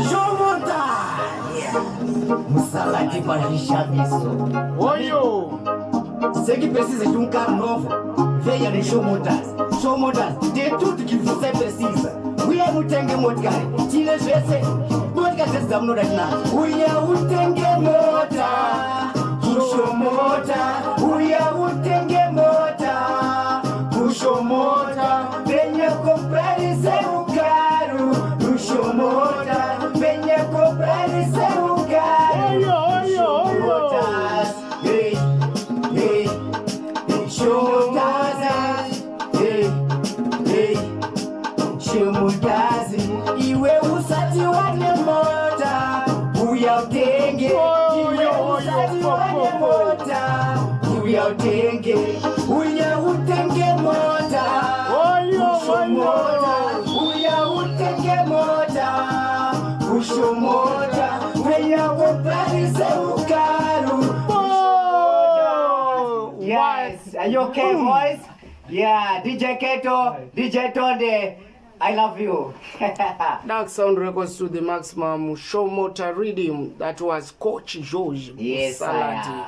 Shomota. Musalati parisha miso. Oyo. Seki precisa de carro novo. Venha de Shomotas. Shomotas, de tudo que você precisa. Uya utenge motkari. Tine jese. Motka tezamno dakna. Uya utenge mota. Shomota. Uya utenge mota. Shomota. Venha comprar seu carro. Shomota. Venha comprar seu carro. Shomotas. Hey, hey, hey, Shomotas. Hey, hey, Shomotas. Iwe usati wane mota. Uya utenge. Iwe usati wane mota. Uya utenge. Uya utenge mota. Shomota. Uya utenge mota. Shomota. Venha comprar seu carro. Yes, are you okay, boys? Yeah, DJ Keto, DJ Tonde, I love you. Dark Sound Records to the maximum. Shomota Riddim. That was Coach George. Yes, Salati.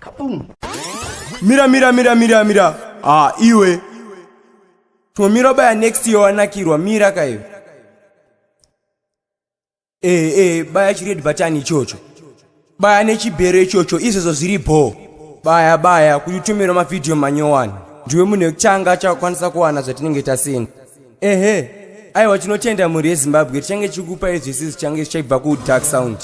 Kaboom. Mira. Iwe. Tumira baya next year wanakirwa mira kayo. Baya chiredi batani chocho. Baya nechibere chocho izo ziripo. Baya kutumira ma video manyowani. Ndiwe mune changa cha kwanisa kuwana zvatinenge tasina. Aiwa chinotenda muri yeZimbabwe change chikupa izvisi change chaibva ku Dark Sound.